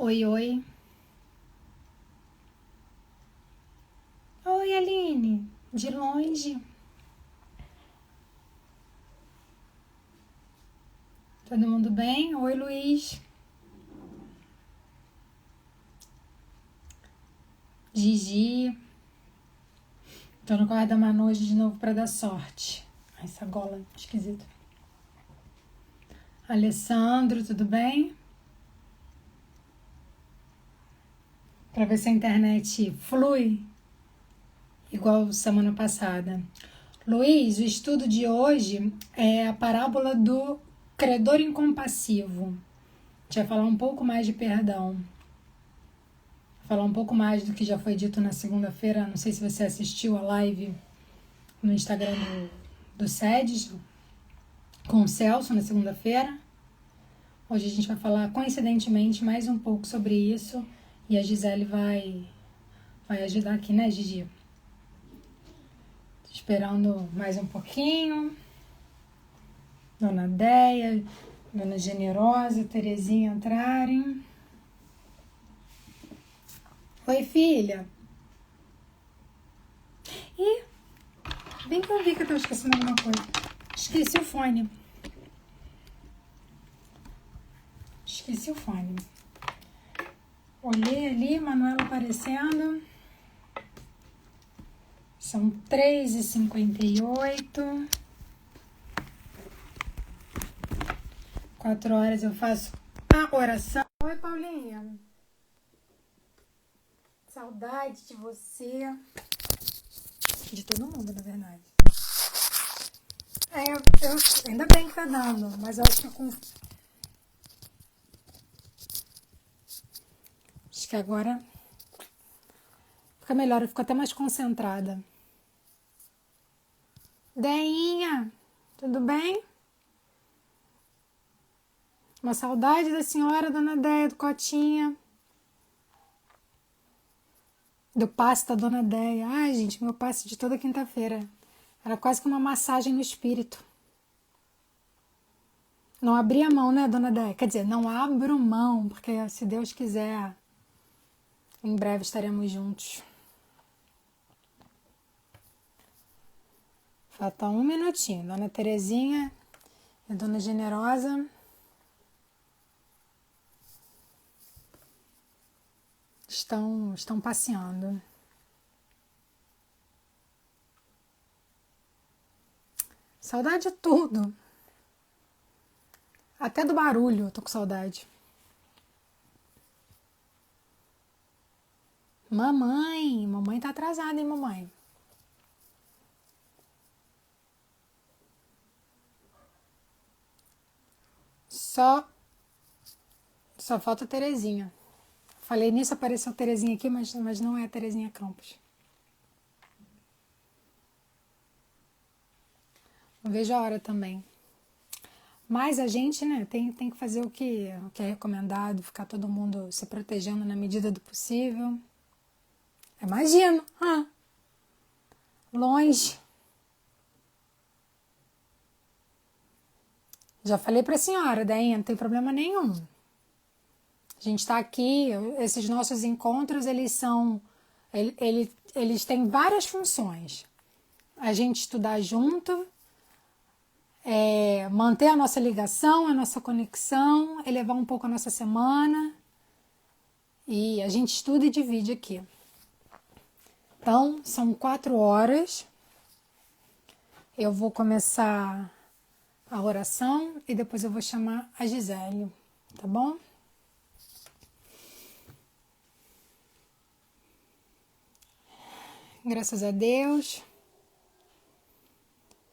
Oi, oi. Oi, Aline. De longe. Todo mundo bem? Oi, Luiz. Gigi. Tô no quarto da Manu hoje de novo pra dar sorte. Ai, essa gola esquisita. Alessandro, tudo bem? Pra ver se a internet flui igual semana passada. Luiz, o estudo de hoje é a parábola do credor incompassivo. A gente vai falar um pouco mais de perdão. Falar um pouco mais do que já foi dito na segunda-feira. Não sei se você assistiu a live no Instagram do SEDES com o Celso na segunda-feira. Hoje a gente vai falar, coincidentemente, mais um pouco sobre isso. E a Gisele vai ajudar aqui, né, Gigi? Tô esperando mais um pouquinho. Dona Deia, Dona Generosa, Terezinha entrarem. Oi, filha. Ih, bem que eu vi que eu tô esquecendo alguma coisa. Esqueci o fone. Olhei ali, Manuela aparecendo. São 3h58. 4 horas eu faço a oração. Oi, Paulinha. Saudade de você. De todo mundo, na verdade. Eu ainda bem que tá dando, mas eu acho que acho que agora fica melhor, eu fico até mais concentrada. Deinha, tudo bem? Uma saudade da senhora, Dona Deia, do Cotinha. Do passe da Dona Deia. Ai, gente, meu passe de toda quinta-feira. Era quase que uma massagem no espírito. Não abri a mão, né, Dona Deia? Quer dizer, não abro mão, porque se Deus quiser, em breve estaremos juntos. Falta um minutinho. Dona Terezinha e Dona Generosa estão passeando. Saudade de tudo. Até do barulho eu tô com saudade. Mamãe tá atrasada, hein, mamãe? Só falta a Terezinha. Falei nisso, apareceu a Terezinha aqui, mas não é a Terezinha Campos. Não vejo a hora também. Mas a gente, né, tem que fazer o que é recomendado, ficar todo mundo se protegendo na medida do possível. Imagino, longe. Já falei pra senhora, daí não tem problema nenhum. A gente tá aqui, esses nossos encontros, eles têm várias funções. A gente estudar junto, manter a nossa ligação, a nossa conexão, elevar um pouco a nossa semana. E a gente estuda e divide aqui. Então, são 4 horas. Eu vou começar a oração e depois eu vou chamar a Gisele, tá bom? Graças a Deus.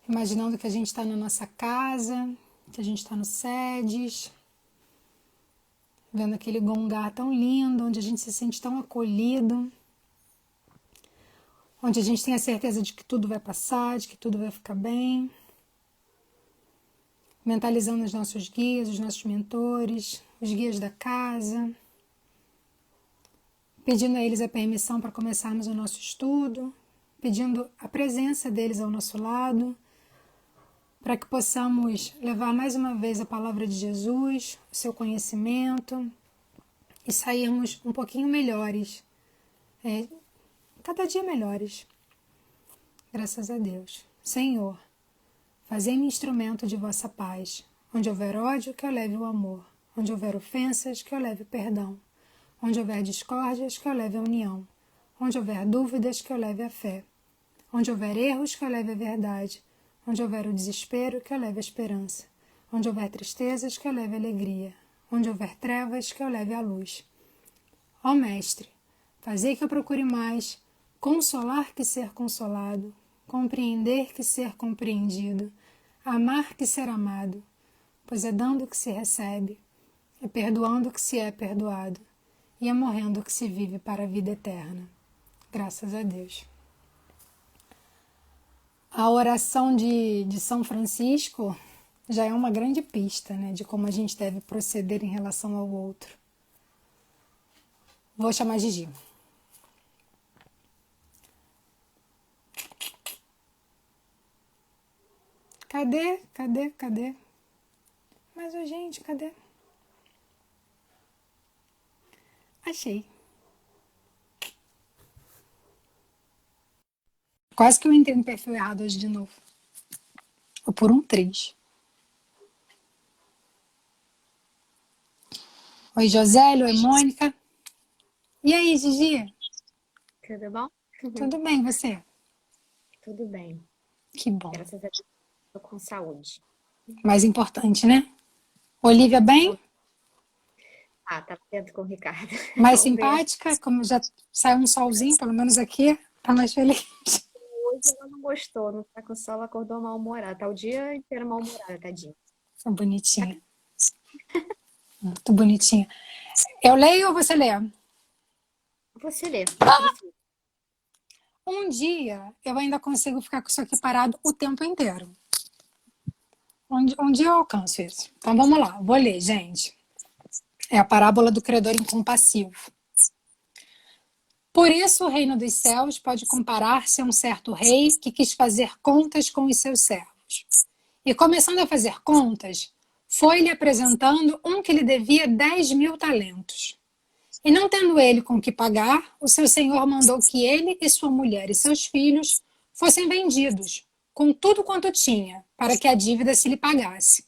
Imaginando que a gente está na nossa casa, que a gente está no SEDES, vendo aquele gongar tão lindo, onde a gente se sente tão acolhido, onde a gente tem a certeza de que tudo vai passar, de que tudo vai ficar bem. Mentalizando os nossos guias, os nossos mentores, os guias da casa, pedindo a eles a permissão para começarmos o nosso estudo, pedindo a presença deles ao nosso lado, para que possamos levar mais uma vez a palavra de Jesus, o seu conhecimento, e sairmos um pouquinho melhores, cada dia melhores. Graças a Deus. Senhor, fazei-me instrumento de vossa paz. Onde houver ódio, que eu leve o amor. Onde houver ofensas, que eu leve o perdão. Onde houver discórdias, que eu leve a união. Onde houver dúvidas, que eu leve a fé. Onde houver erros, que eu leve a verdade. Onde houver o desespero, que eu leve a esperança. Onde houver tristezas, que eu leve a alegria. Onde houver trevas, que eu leve a luz. Ó Mestre, fazei que eu procure mais consolar que ser consolado, compreender que ser compreendido, amar que ser amado, pois é dando que se recebe, é perdoando que se é perdoado, e é morrendo que se vive para a vida eterna. Graças a Deus. A oração de São Francisco já é uma grande pista, né, de como a gente deve proceder em relação ao outro. Vou chamar Gigi. Cadê? Mas, gente, cadê? Achei. Quase que eu entrei no perfil errado hoje de novo. Ou por um 3. Oi, Josélio. Oi, Mônica. E aí, Gigi? Tudo bom? Tudo bem, você? Tudo bem. Que bom. Graças a Deus, estou com saúde. Mais importante, né? Olivia, bem? Tá vendo com o Ricardo. Mais Vamos ver. simpática? Como já saiu um solzinho, pelo menos aqui, tá mais feliz. Hoje ela não gostou, não tá com sol, ela acordou mal-humorada. Tá o dia inteiro mal-humorada, tadinha. Bonitinha. Muito bonitinha. Eu leio ou você lê? Você lê. Um dia eu ainda consigo ficar com isso aqui parado o tempo inteiro. Um dia eu alcanço isso. Então vamos lá, vou ler, gente. É a parábola do credor incompassivo. Por isso o reino dos céus pode comparar-se a um certo rei que quis fazer contas com os seus servos. E começando a fazer contas, foi-lhe apresentando um que lhe devia 10.000 talentos. E não tendo ele com que pagar, o seu senhor mandou que ele e sua mulher e seus filhos fossem vendidos, com tudo quanto tinha, para que a dívida se lhe pagasse.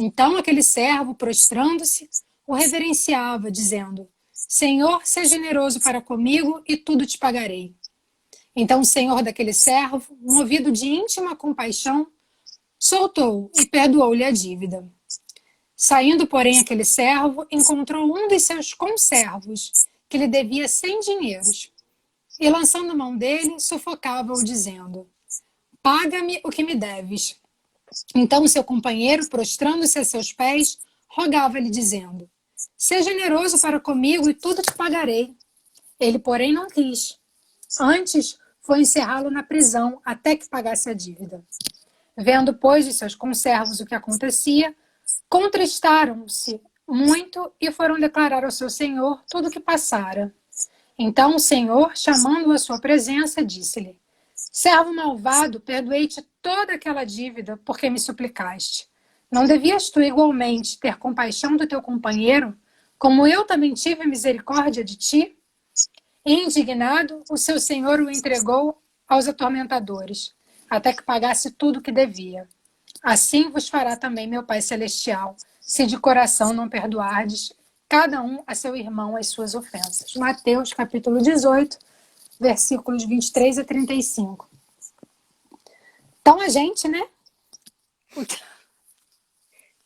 Então aquele servo, prostrando-se, o reverenciava, dizendo: Senhor, seja generoso para comigo e tudo te pagarei. Então o senhor daquele servo, movido de íntima compaixão, soltou e perdoou-lhe a dívida. Saindo, porém, aquele servo encontrou um dos seus conservos, que lhe devia 100 dinheiros, e lançando mão dele, sufocava-o, dizendo: Paga-me o que me deves. Então seu companheiro, prostrando-se a seus pés, rogava-lhe, dizendo: Seja generoso para comigo e tudo te pagarei. Ele, porém, não quis. Antes, foi encerrá-lo na prisão até que pagasse a dívida. Vendo, pois, os seus conservos o que acontecia, contristaram-se muito e foram declarar ao seu senhor tudo o que passara. Então o senhor, chamando-o à sua presença, disse-lhe: Servo malvado, perdoei-te toda aquela dívida porque me suplicaste. Não devias tu igualmente ter compaixão do teu companheiro, como eu também tive misericórdia de ti? E, indignado, o seu senhor o entregou aos atormentadores, até que pagasse tudo o que devia. Assim vos fará também meu Pai Celestial, se de coração não perdoardes cada um a seu irmão as suas ofensas. Mateus, capítulo 18, versículos 23 a 35. Então a gente, né?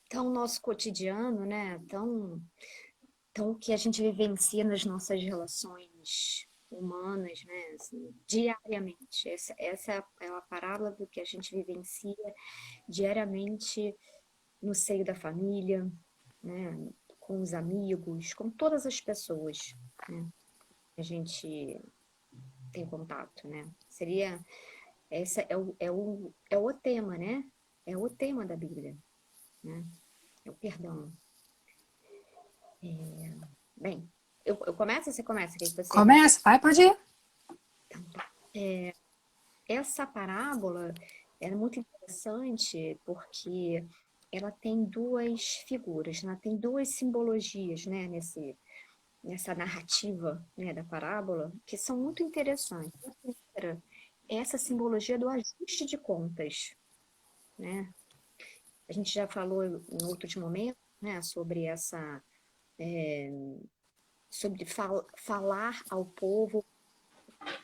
Então, o nosso cotidiano, né? Então, o que a gente vivencia nas nossas relações humanas, né? Assim, diariamente. Essa é a parábola do que a gente vivencia diariamente no seio da família, né? Com os amigos, com todas as pessoas, né? A gente tem contato, né? Esse é o tema, né? É o tema da Bíblia, né? É o perdão. Bem, eu começo ou você começa? O que você... Começa, vai, pode ir. Essa parábola é muito interessante porque ela tem duas figuras, ela tem duas simbologias, né, nessa narrativa, né, da parábola, que são muito interessantes. A primeira é essa simbologia do ajuste de contas, né? A gente já falou em outros momentos, né, sobre essa, sobre falar ao povo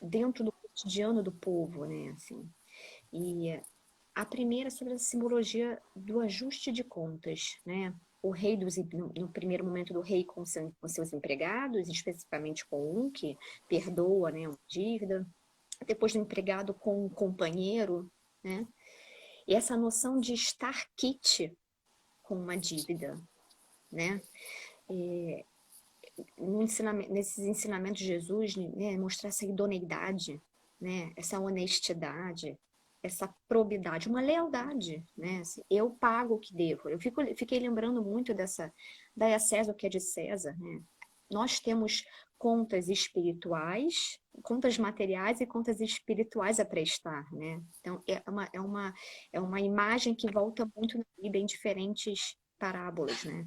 dentro do cotidiano do povo, né, assim. E a primeira é sobre a simbologia do ajuste de contas, né? O rei no primeiro momento do rei com seus empregados, especificamente com um que perdoa, né, uma dívida, depois do empregado com um companheiro, né? E essa noção de estar quite com uma dívida, né? No nesses ensinamentos de Jesus, né, mostrar essa idoneidade, né, essa honestidade, essa probidade, uma lealdade, né? Assim, eu pago o que devo. Fiquei lembrando muito dessa, dai a César o que é de César, né? Nós temos contas espirituais, contas materiais e contas espirituais a prestar, né? Então, é uma imagem que volta muito na Bíblia em diferentes parábolas, né?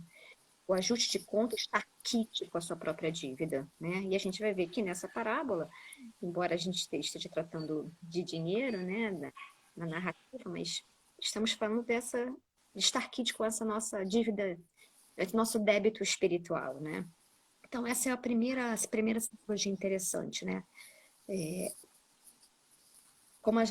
O ajuste de contas está quite com a sua própria dívida, né? E a gente vai ver que nessa parábola, embora a gente esteja tratando de dinheiro, né, na narrativa, mas estamos falando dessa de estar quite com essa nossa dívida, nosso débito espiritual, né? Então essa é essa primeira simbologia interessante, né?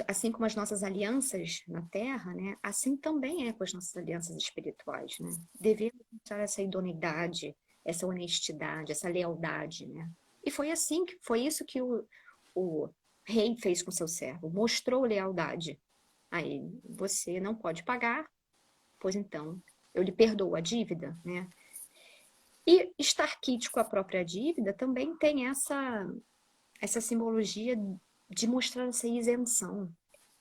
Assim como as nossas alianças na Terra, né, assim também é com as nossas alianças espirituais, né? Devemos mostrar essa idoneidade, essa honestidade, essa lealdade, né? E foi isso que o rei fez com seu servo, mostrou lealdade a ele. Você não pode pagar, pois então eu lhe perdoo a dívida, né? E estar quite com a própria dívida também tem essa simbologia de mostrar essa isenção,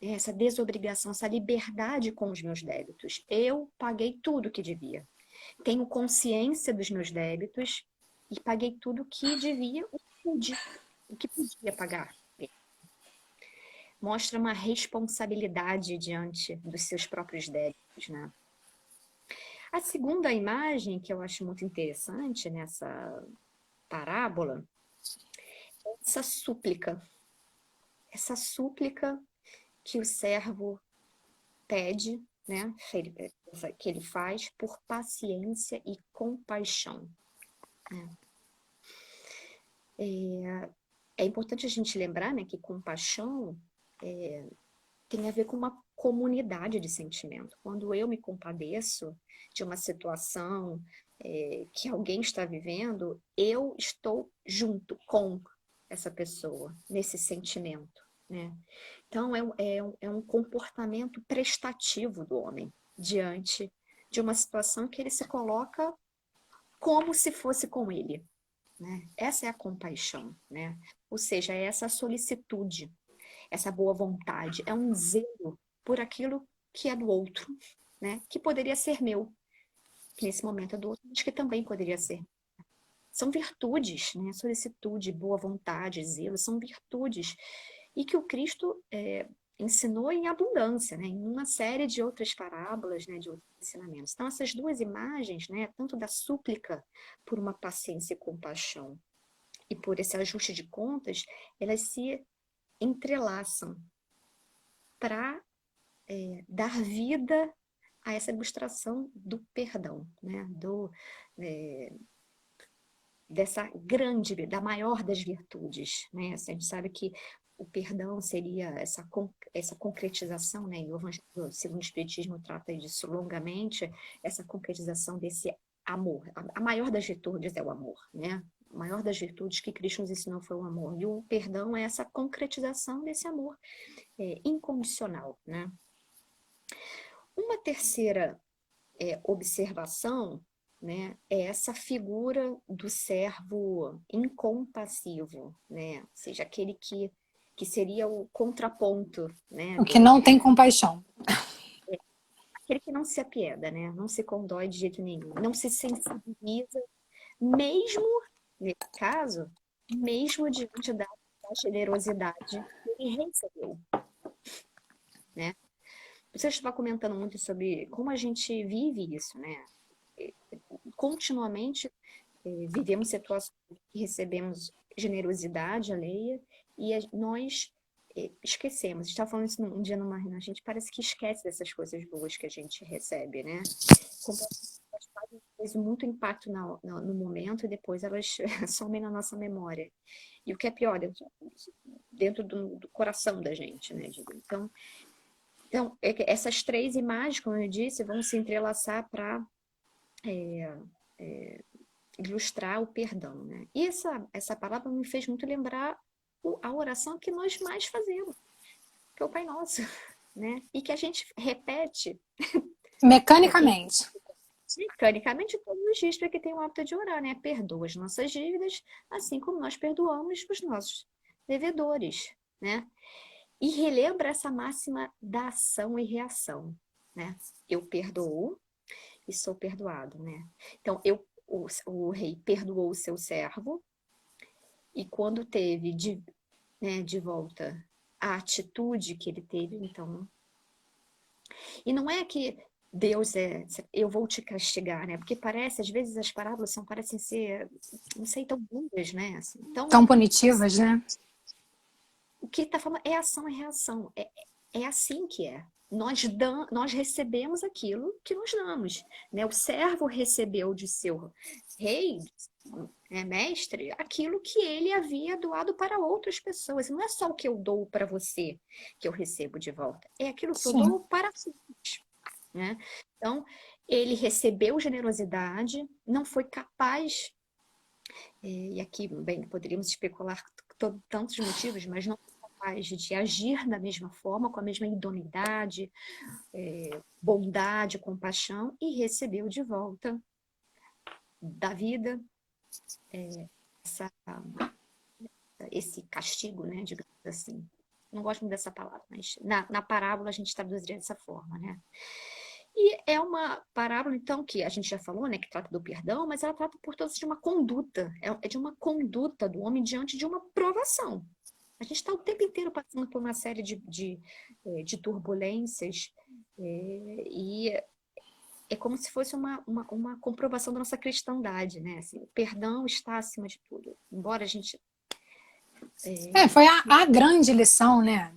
essa desobrigação, essa liberdade com os meus débitos. Eu paguei tudo o que devia. Tenho consciência dos meus débitos e paguei tudo o que devia, o que podia pagar. Mostra uma responsabilidade diante dos seus próprios débitos, né? A segunda imagem que eu acho muito interessante nessa parábola é essa súplica que o servo pede, né, que ele faz por paciência e compaixão. Né? É importante a gente lembrar, né, que compaixão tem a ver com uma comunidade de sentimento. Quando eu me compadeço de uma situação que alguém está vivendo, eu estou junto com essa pessoa nesse sentimento, né? Então, é um comportamento prestativo do homem diante de uma situação que ele se coloca como se fosse com ele, né? Essa é a compaixão, né? Ou seja, é essa solicitude, essa boa vontade, é um zelo por aquilo que é do outro, né? Que poderia ser meu, que nesse momento é do outro, mas que também poderia ser. São virtudes, né? Solicitude, boa vontade, zelo, são virtudes. E que o Cristo ensinou em abundância, né? Em uma série de outras parábolas, né? De outros ensinamentos. Então, essas duas imagens, né? Tanto da súplica por uma paciência e compaixão e por esse ajuste de contas, elas se entrelaçam para dar vida a essa ilustração do perdão, né? Dessa grande, da maior das virtudes, né? A gente sabe que o perdão seria essa concretização, né? E o Evangelho segundo o Espiritismo trata disso longamente, essa concretização desse amor. A maior das virtudes é o amor, né? A maior das virtudes que Cristo nos ensinou foi o amor. E o perdão é essa concretização desse amor incondicional, né? Uma terceira observação, né, é essa figura do servo incompassivo, né? Ou seja, aquele que seria o contraponto, né, O que não tem compaixão. aquele que não se apieda, né? Não se condói de jeito nenhum, não se sensibiliza, mesmo, nesse caso, mesmo diante da generosidade que ele recebeu, né? Você estava comentando muito sobre como a gente vive isso, né? Continuamente vivemos situações que recebemos generosidade alheia e nós esquecemos. Estava falando isso um dia numa reunião, a gente parece que esquece dessas coisas boas que a gente recebe, né? Como elas fazem muito impacto no momento e depois elas somem na nossa memória. E o que é pior, dentro do coração da gente, né? Então, essas três imagens, como eu disse, vão se entrelaçar para ilustrar o perdão, né? E essa palavra me fez muito lembrar a oração que nós mais fazemos, que é o Pai Nosso, né? E que a gente repete Mecanicamente. mecanicamente todos os dias, porque tem o hábito de orar, né? Perdoa as nossas dívidas, assim como nós perdoamos os nossos devedores, né? E relembra essa máxima da ação e reação, né? Eu perdoo e sou perdoado, né? Então, o rei perdoou o seu servo e quando teve de volta a atitude que ele teve, então... E não é que Deus eu vou te castigar, né? Porque parece, às vezes as parábolas parecem ser, não sei, tão duras, né? Assim, Tão punitivas, né? o que está falando é ação e reação. É assim que é. Nós recebemos aquilo que nós damos. Né? O servo recebeu de seu rei, mestre, aquilo que ele havia doado para outras pessoas. Não é só o que eu dou para você que eu recebo de volta. É aquilo que eu dou para todos. Né? Então, ele recebeu generosidade, não foi capaz, e aqui, bem, poderíamos especular tantos motivos, mas não foi capaz de agir da mesma forma, com a mesma idoneidade, bondade, compaixão, e recebeu de volta da vida esse castigo, né, digamos assim. Não gosto muito dessa palavra, mas na parábola a gente traduziria dessa forma, né? E é uma parábola, então, que a gente já falou, né, que trata do perdão, mas ela trata, portanto, de uma conduta, é de uma conduta do homem diante de uma provação. A gente está o tempo inteiro passando por uma série de turbulências, e é como se fosse uma comprovação da nossa cristandade, né? Assim, o perdão está acima de tudo. Embora a gente... Foi a grande lição, né?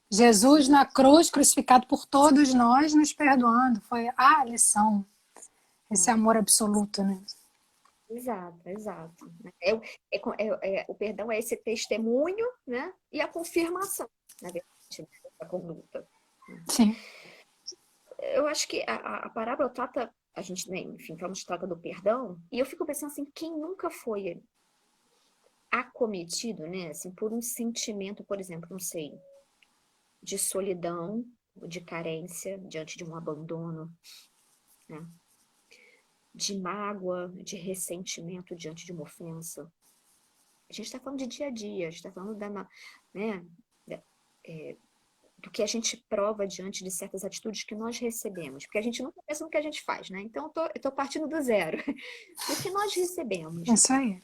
Jesus na cruz, crucificado por todos nós, nos perdoando. Foi a lição. Esse amor absoluto, né? Exato, exato. O perdão é esse testemunho, né? E a confirmação, na verdade, da conduta. Sim. Eu acho que a parábola trata, a gente, né, enfim, vamos trata do perdão, e eu fico pensando assim, quem nunca foi acometido, né, assim, por um sentimento, por exemplo, não sei, de solidão, de carência diante de um abandono, né? De mágoa, de ressentimento diante de uma ofensa. A gente está falando de dia a dia, a gente está falando né, do que a gente prova diante de certas atitudes que nós recebemos. Porque a gente nunca pensa no que a gente faz, né? Então, eu tô partindo do zero. Do que nós recebemos. Isso aí.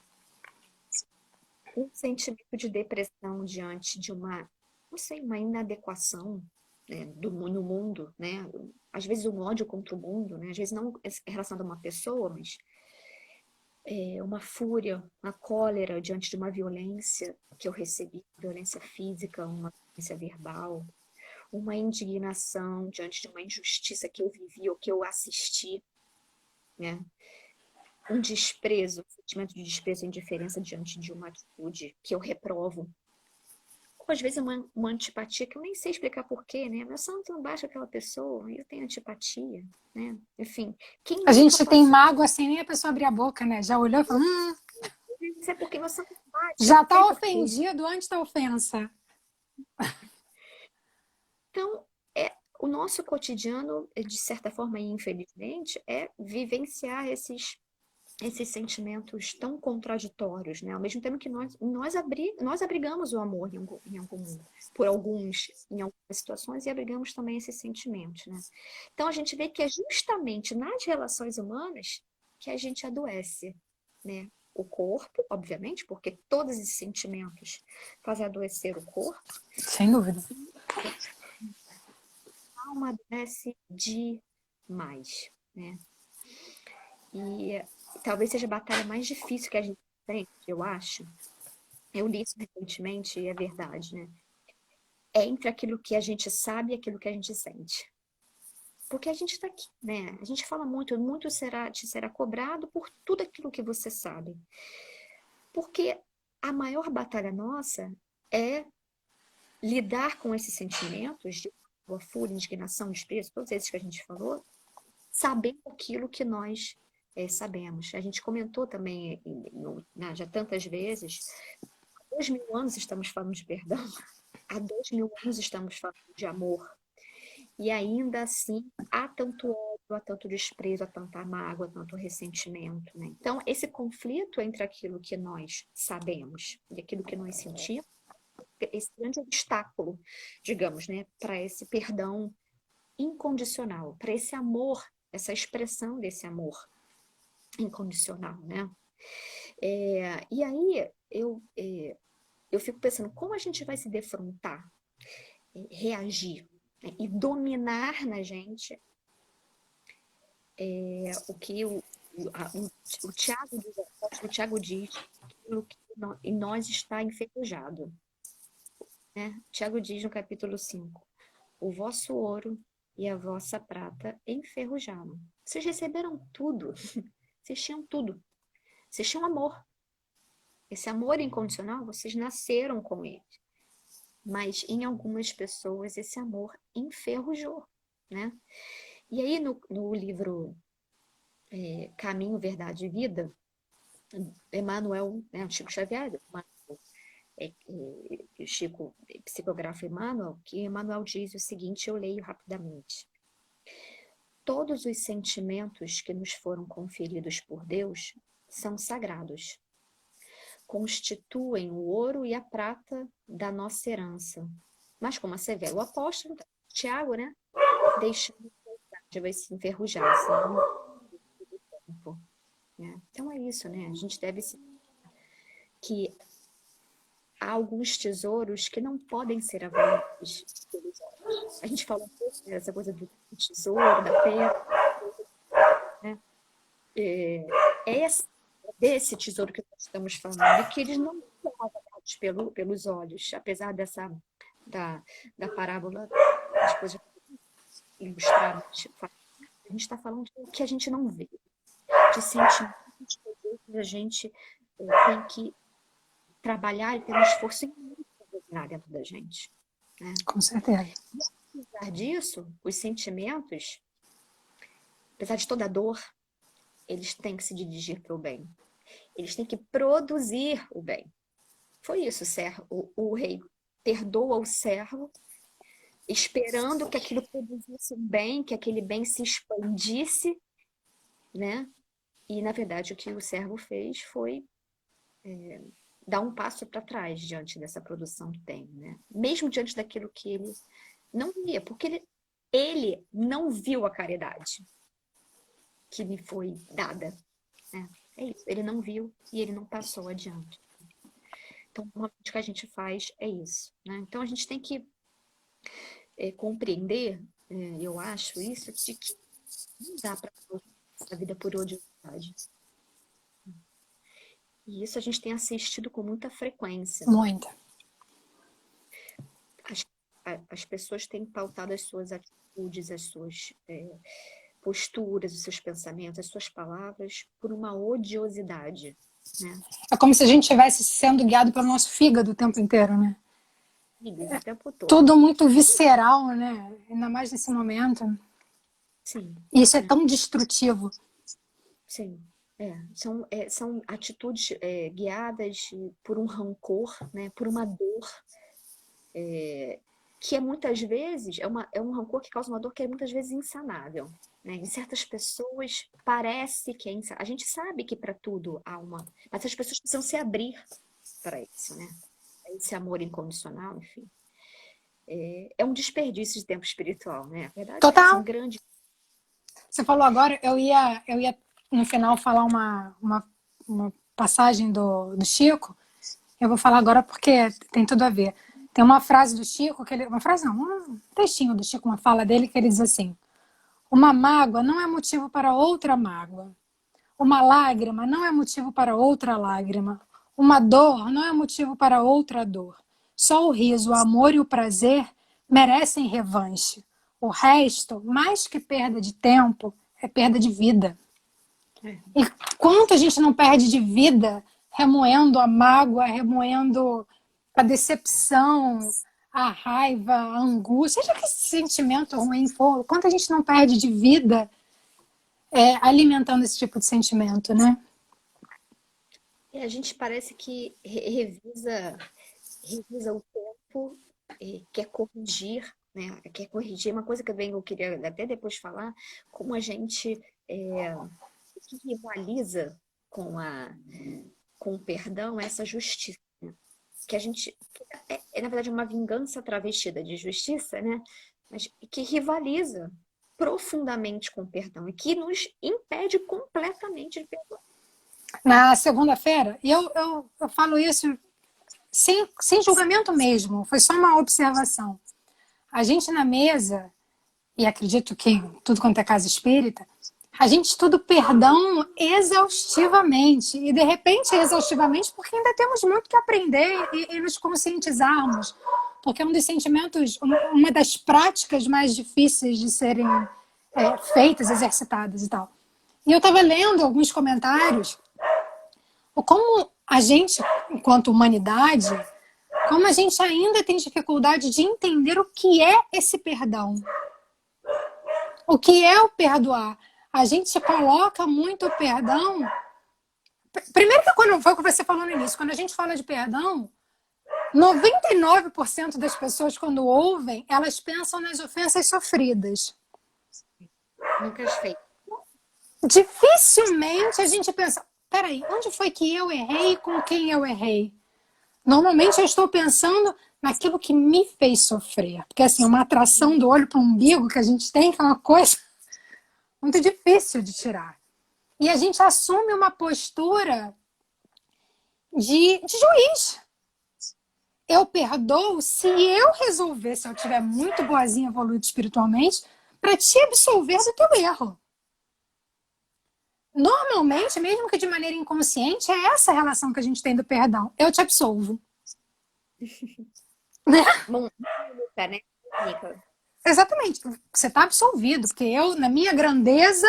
Um sentimento de depressão diante de não sei, uma inadequação, né, no mundo, né? Às vezes um ódio contra o mundo, né? Às vezes não relacionado a uma pessoa, mas uma fúria, uma cólera diante de uma violência que eu recebi, violência física, uma violência verbal, uma indignação diante de uma injustiça que eu vivi ou que eu assisti, né? Um desprezo, um sentimento de desprezo e indiferença diante de uma atitude que eu reprovo. Ou às vezes uma antipatia que eu nem sei explicar porquê, né? Meu santo não baixa aquela pessoa, eu tenho antipatia, né? Enfim, quem A nunca gente tem passou... mágoa sem nem a pessoa abrir a boca, né? Já olhou e falou, Não sei porque meu santo não bate, eu já não sei tá porquê. ofendido antes da ofensa. Então, o nosso cotidiano, de certa forma, e infelizmente, é vivenciar esses sentimentos tão contraditórios, né? Ao mesmo tempo que nós abrigamos o amor por em algumas situações, e abrigamos também esses sentimentos, né? Então, a gente vê que é justamente nas relações humanas que a gente adoece, né? O corpo, obviamente, porque todos esses sentimentos fazem adoecer o corpo. Sem dúvida. A alma adoece demais, né? E talvez seja a batalha mais difícil que a gente tem, eu acho. Eu li isso recentemente e é verdade, né? É entre aquilo que a gente sabe e aquilo que a gente sente. Porque a gente está aqui, né? A gente fala muito, muito te será cobrado por tudo aquilo que você sabe. Porque a maior batalha nossa é lidar com esses sentimentos de fúria, indignação, desprezo, todos esses que a gente falou, sabendo aquilo que nós sabemos. A gente comentou também já tantas vezes, há 2000 anos estamos falando de perdão, há 2000 anos estamos falando de amor. E ainda assim, há tanto ódio, há tanto desprezo, há tanta mágoa, tanto ressentimento, né? Então, esse conflito entre aquilo que nós sabemos e aquilo que nós sentimos, esse grande obstáculo, digamos, né, para esse perdão incondicional, para esse amor, essa expressão desse amor incondicional, né? E aí, eu fico pensando, como a gente vai se defrontar, reagir, né, e dominar na gente o que o Tiago diz, aquilo que em nós está enferrujado. Né? Tiago diz no capítulo 5, o vosso ouro e a vossa prata enferrujaram. Vocês receberam tudo, vocês tinham tudo, vocês tinham amor. Esse amor incondicional, vocês nasceram com ele. Mas em algumas pessoas esse amor enferrujou, né? E aí no livro Caminho, Verdade e Vida, Emmanuel, né, o Chico Xavier, o Chico psicografa Emmanuel, que Emmanuel diz o seguinte, eu leio rapidamente. Todos os sentimentos que nos foram conferidos por Deus são sagrados. Constituem o ouro e a prata da nossa herança. Mas como você vê, o apóstolo Tiago, né, deixando que vai se enferrujar, senão tempo, né? Então é isso, né? A gente deve se que há alguns tesouros que não podem ser avaliados pelos olhos. A gente fala um pouco dessa coisa do tesouro, da pedra, né? É desse tesouro que nós estamos falando, que eles não são avaliados pelos olhos, apesar da parábola, depois de ilustrar, a gente está falando do que a gente não vê, de sentimentos que a gente tem que trabalhar e ter um esforço imenso para dentro da gente. Né? Com certeza. E, apesar disso, os sentimentos, apesar de toda a dor, eles têm que se dirigir para o bem. Eles têm que produzir o bem. Foi isso, o rei perdoa o servo, esperando que aquilo produzisse um bem, que aquele bem se expandisse, né? E, na verdade, o que o servo fez foi dar um passo para trás diante dessa produção do bem, né? Mesmo diante daquilo que ele não via, porque ele não viu a caridade que lhe foi dada. Né? É isso, ele não viu e ele não passou adiante. Então, o que a gente faz é isso. Né? Então, a gente tem que compreender, eu acho isso, de que não dá para a vida por odiosidade. E isso a gente tem assistido com muita frequência. Muita. As pessoas têm pautado as suas atitudes, as suas posturas, os seus pensamentos, as suas palavras por uma odiosidade. Né? É como se a gente estivesse sendo guiado pelo nosso fígado o tempo inteiro, né? O tempo todo. Tudo muito visceral, né? Ainda mais nesse momento. Sim. E isso é tão destrutivo. Sim. São atitudes guiadas por um rancor, né? Por uma dor, que muitas vezes é um rancor que causa uma dor que é muitas vezes insanável. Né? Em certas pessoas parece que é insanável. A gente sabe que para tudo há uma... Mas as pessoas precisam se abrir para isso, né? Esse amor incondicional, enfim. É um desperdício de tempo espiritual, né? A verdade Total. é um grande... Você falou agora, eu ia no final falar uma passagem do Chico. Eu vou falar agora porque tem tudo a ver. Tem uma frase do Chico, uma frase não, um textinho do Chico, uma fala dele que ele diz assim: uma mágoa não é motivo para outra mágoa. Uma lágrima não é motivo para outra lágrima. Uma dor não é motivo para outra dor. Só o riso, o amor e o prazer merecem revanche. O resto, mais que perda de tempo, é perda de vida. E quanto a gente não perde de vida remoendo a mágoa, remoendo a decepção, a raiva, a angústia, seja que esse sentimento ruim for, quanto a gente não perde de vida alimentando esse tipo de sentimento, né? E a gente parece que revisa o tempo, quer corrigir, né? Quer corrigir. Uma coisa que eu queria até depois falar, como a gente que rivaliza com com o perdão, é essa justiça, né? Que a gente na verdade uma vingança travestida de justiça, né? Mas que rivaliza profundamente com o perdão e que nos impede completamente de perdoar. Na segunda-feira, e eu falo isso sem julgamento mesmo, foi só uma observação. A gente na mesa, e acredito que em tudo quanto é casa espírita, a gente estuda o perdão exaustivamente. E de repente, exaustivamente, porque ainda temos muito que aprender e nos conscientizarmos. Porque é um dos sentimentos, uma das práticas mais difíceis de serem feitas, exercitadas e tal. E eu estava lendo alguns comentários, como a gente, enquanto humanidade, como a gente ainda tem dificuldade de entender o que é esse perdão. O que é o perdoar? A gente coloca muito o perdão. Primeiro que quando foi o que você falou no início, quando a gente fala de perdão, 99% das pessoas quando ouvem, elas pensam nas ofensas sofridas. Nunca fez. Dificilmente a gente pensa, peraí, onde foi que eu errei e com quem eu errei? Normalmente eu estou pensando naquilo que me fez sofrer. Porque assim, uma atração do olho para o umbigo que a gente tem, que é uma coisa muito difícil de tirar. E a gente assume uma postura de juiz. Eu perdoo se eu resolver, se eu estiver muito boazinha, evoluída espiritualmente, para te absolver do teu erro. Normalmente, mesmo que de maneira inconsciente, é essa a relação que a gente tem do perdão. Eu te absolvo. Bom, né, Nica? Exatamente. Você está absolvido, porque eu, na minha grandeza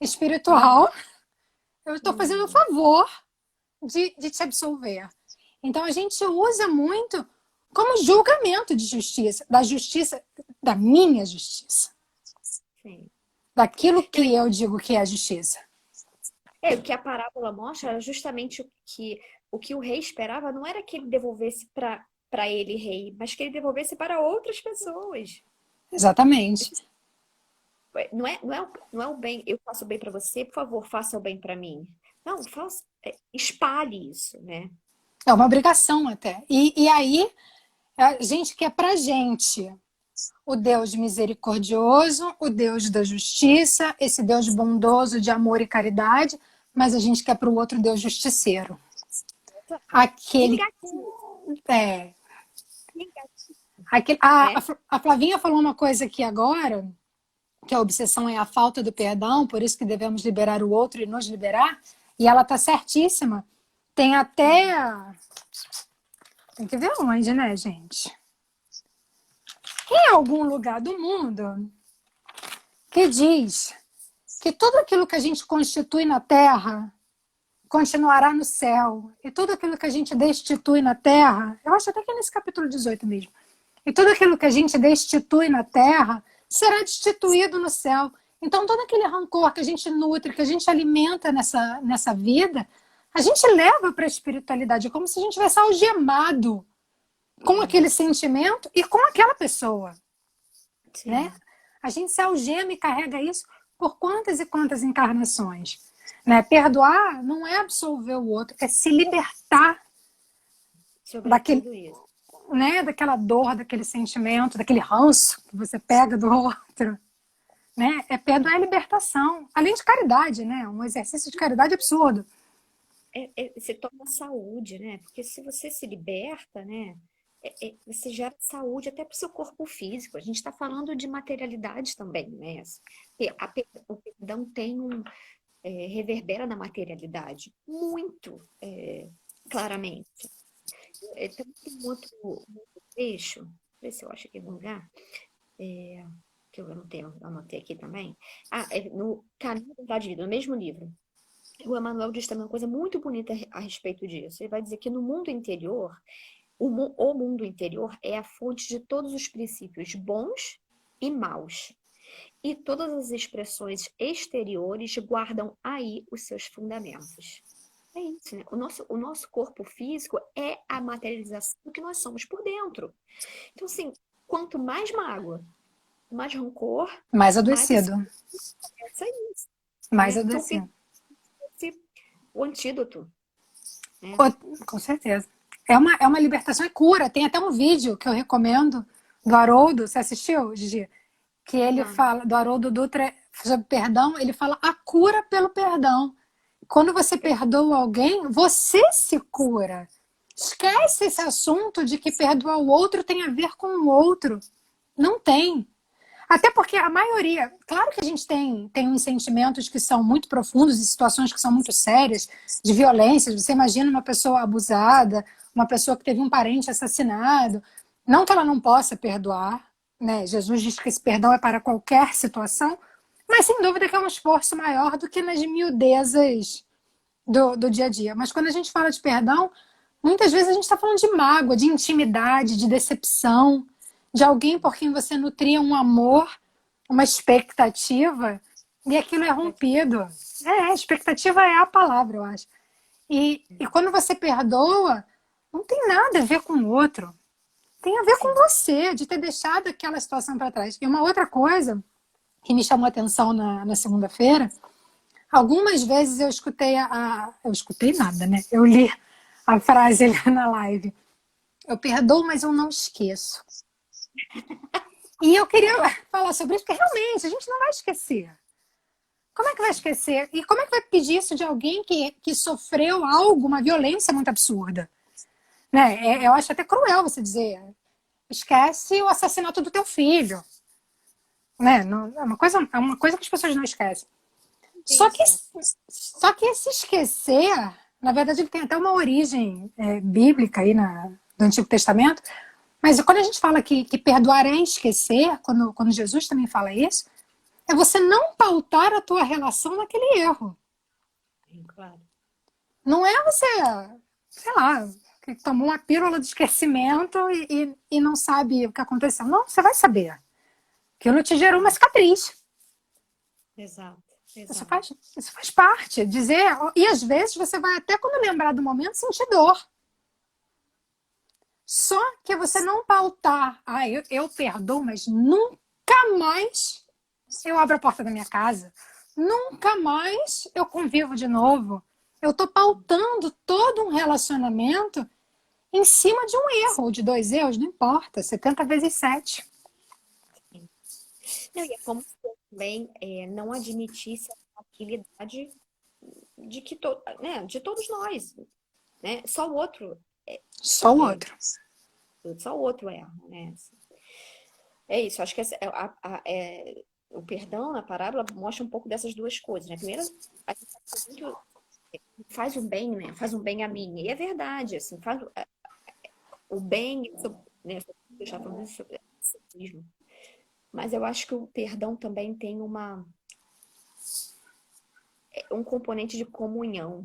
espiritual, eu estou fazendo o favor de te absolver. Então a gente usa muito como julgamento de justiça, da minha justiça. Sim. Daquilo que eu digo que é justiça. O que a parábola mostra era justamente o que o rei esperava não era que ele devolvesse para ele, rei, mas que ele devolvesse para outras pessoas. Exatamente. Não é o bem, eu faço o bem para você, por favor, faça o bem para mim. Não, espalhe isso, né? É uma obrigação até. E aí, a gente quer pra gente o Deus misericordioso, o Deus da justiça, esse Deus bondoso de amor e caridade, mas a gente quer para o outro Deus justiceiro. Aquele. É. A Flavinha falou uma coisa aqui agora, que a obsessão é a falta do perdão, por isso que devemos liberar o outro e nos liberar, e ela tá certíssima. Tem até. Tem que ver onde, né, gente? Em algum lugar do mundo que diz que tudo aquilo que a gente constitui na terra continuará no céu. E tudo aquilo que a gente destitui na terra, eu acho até que é nesse capítulo 18 mesmo, e tudo aquilo que a gente destitui na terra será destituído no céu. Então todo aquele rancor que a gente nutre, que a gente alimenta nessa vida, a gente leva para a espiritualidade, é como se a gente tivesse algemado com aquele sentimento e com aquela pessoa. Né? A gente se algema e carrega isso por quantas e quantas encarnações. Né? Perdoar não é absolver o outro, é se libertar daquela dor, daquele sentimento, daquele ranço que você pega do outro. Né? Perdoar é libertação, além de caridade, né? Um exercício de caridade absurdo. Você toma saúde, né? Porque se você se liberta, né? Você gera saúde até para o seu corpo físico. A gente está falando de materialidade também, né? O perdão reverbera na materialidade, muito claramente. Tem um outro trecho, ver se eu acho aqui em algum lugar, que eu anotei aqui também. No Caminho da Verdade e Vida, no mesmo livro. O Emmanuel diz também uma coisa muito bonita a respeito disso. Ele vai dizer que no mundo interior, o mundo interior é a fonte de todos os princípios bons e maus. E todas as expressões exteriores guardam aí os seus fundamentos. É isso, né? O nosso corpo físico é a materialização do que nós somos por dentro. Então, assim, quanto mais mágoa, mais rancor, Mais mais esse adoecido. começa isso, Mais né? Então, adoecido. o antídoto, né? Com certeza. É uma libertação, é cura. Tem até um vídeo que eu recomendo do Haroldo. Você assistiu, Gigi? Que ele Não, fala, do Haroldo Dutra, sobre perdão, ele fala a cura pelo perdão. Quando você perdoa alguém, você se cura. Esquece esse assunto de que perdoar o outro tem a ver com o outro. Não tem. Até porque a maioria, claro que a gente tem uns sentimentos que são muito profundos e situações que são muito sérias, de violência. Você imagina uma pessoa abusada, uma pessoa que teve um parente assassinado. Não que ela não possa perdoar, né? Jesus diz que esse perdão é para qualquer situação, mas sem dúvida que é um esforço maior do que nas miudezas do dia a dia. Mas quando a gente fala de perdão, muitas vezes a gente está falando de mágoa, de intimidade, de decepção, de alguém por quem você nutria um amor, uma expectativa, e aquilo é rompido. Expectativa é a palavra, eu acho. E quando você perdoa, não tem nada a ver com o outro. Tem a ver com sim. você, de ter deixado aquela situação para trás. E uma outra coisa que me chamou a atenção na segunda-feira, algumas vezes eu escutei eu escutei nada, né? Eu li a frase ali na live. Eu perdoo, mas eu não esqueço. E eu queria falar sobre isso, porque realmente a gente não vai esquecer. Como é que vai esquecer? E como é que vai pedir isso de alguém que sofreu algo, uma violência muito absurda? Né? Eu acho até cruel você dizer, esquece o assassinato do teu filho. Né? Não, é uma coisa que as pessoas não esquecem. Só que, Isso. só que esse esquecer, na verdade, ele tem até uma origem bíblica aí do Antigo Testamento. Mas quando a gente fala que perdoar é esquecer, quando Jesus também fala isso, é você não pautar a tua relação naquele erro. Claro. Não é você, sei lá, que tomou uma pílula de esquecimento e não sabe o que aconteceu. Não, você vai saber. Aquilo te gerou uma cicatriz. Exato, Isso exato. faz, isso faz parte. Dizer, e às vezes você vai até quando lembrar do momento sentir dor. Só que você não pautar, eu perdoo, mas nunca mais eu abro a porta da minha casa. Nunca mais eu convivo de novo. Eu estou pautando todo um relacionamento em cima de um erro, ou de dois erros, não importa, 70 vezes 7. Não, e é como se eu também não admitisse a tranquilidade de todos nós, né? Só o outro. Só o outro erra, né? É isso, acho que o perdão na parábola mostra um pouco dessas duas coisas, né? Primeiro, a gente faz um bem, né? Faz um bem a mim. E é verdade, assim, faz o bem, né? Eu já falando isso sobre ascetismo. Mas eu acho que o perdão também tem um componente de comunhão,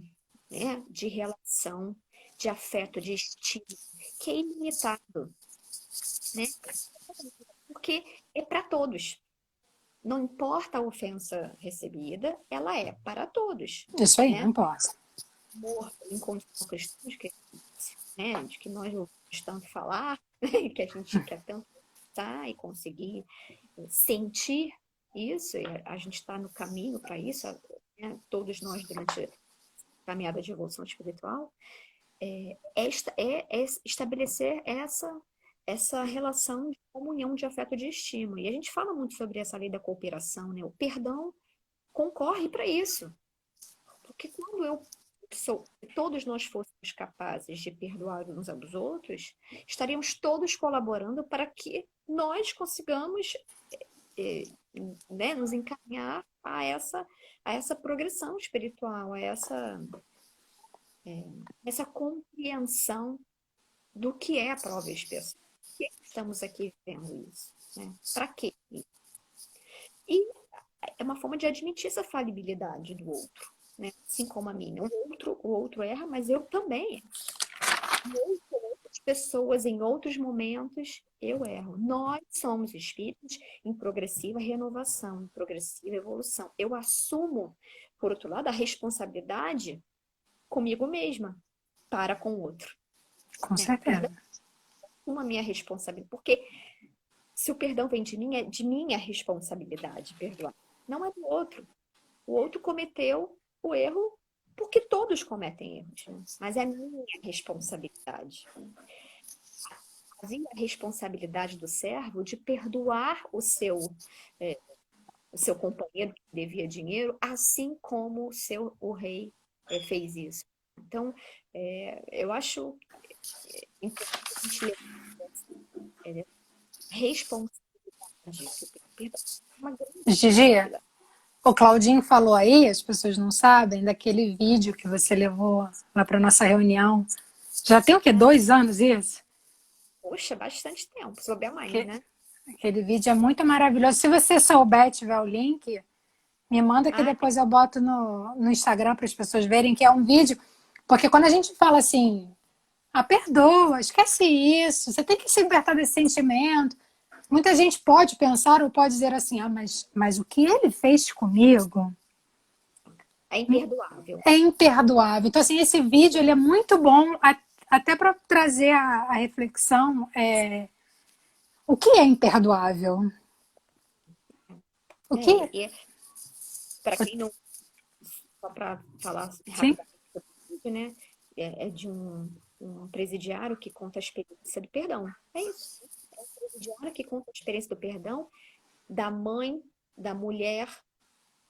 né? De relação, de afeto, de estímulo, que é ilimitado, né? Porque é para todos. Não importa a ofensa recebida, ela é para todos, Isso aí, não né? importa. Amor incondicional cristão, de que nós ouvimos tanto falar, né? Que a gente quer tanto estar e conseguir sentir isso, e a gente está no caminho para isso, né? Todos nós durante a caminhada de evolução espiritual, é estabelecer essa relação de comunhão, de afeto, de estímulo. E a gente fala muito sobre essa lei da cooperação, né? O perdão concorre para isso. Porque quando todos nós fôssemos capazes de perdoar uns aos outros, estaríamos todos colaborando para que nós consigamos, né, nos encaminhar a essa progressão espiritual, essa compreensão do que é a prova e expiação. Por que estamos aqui vendo isso? Né? Para quê? E é uma forma de admitir essa falibilidade do outro, né? Assim como a minha. O outro erra, mas eu também erro. Outras pessoas, em outros momentos, eu erro. Nós somos espíritos em progressiva renovação, em progressiva evolução. Eu assumo, por outro lado, a responsabilidade comigo mesma, para com o outro. Com Né? certeza. Uma minha responsabilidade. Porque se o perdão vem de mim, é de minha responsabilidade perdoar. Não é do outro. O outro cometeu o erro porque todos cometem erros, né? Mas é minha responsabilidade. Havia a responsabilidade do servo de perdoar o seu companheiro que devia dinheiro, assim como o rei fez isso. Então, eu acho importante responsabilidade. Perdão é uma grande Gigi, responsabilidade. o Claudinho falou aí, as pessoas não sabem, daquele vídeo que você levou lá para nossa reunião. Já tem o quê? 2 anos isso? Poxa, bastante tempo, soube a mais, Que, né? aquele vídeo é muito maravilhoso. Se você souber, tiver o link, me manda que Ah, depois eu boto no Instagram para as pessoas verem que é um vídeo. Porque quando a gente fala assim, perdoa, esquece isso, você tem que se libertar desse sentimento. Muita gente pode pensar ou pode dizer assim, mas o que ele fez comigo é imperdoável. é imperdoável. Então, assim, esse vídeo ele é muito bom até para trazer a reflexão. O que é imperdoável? O que? E para quem não, só para falar Sim? rapidamente sobre o vídeo, né? É de um presidiário que conta a experiência do perdão. É isso. É um presidiário que conta a experiência do perdão da mãe da mulher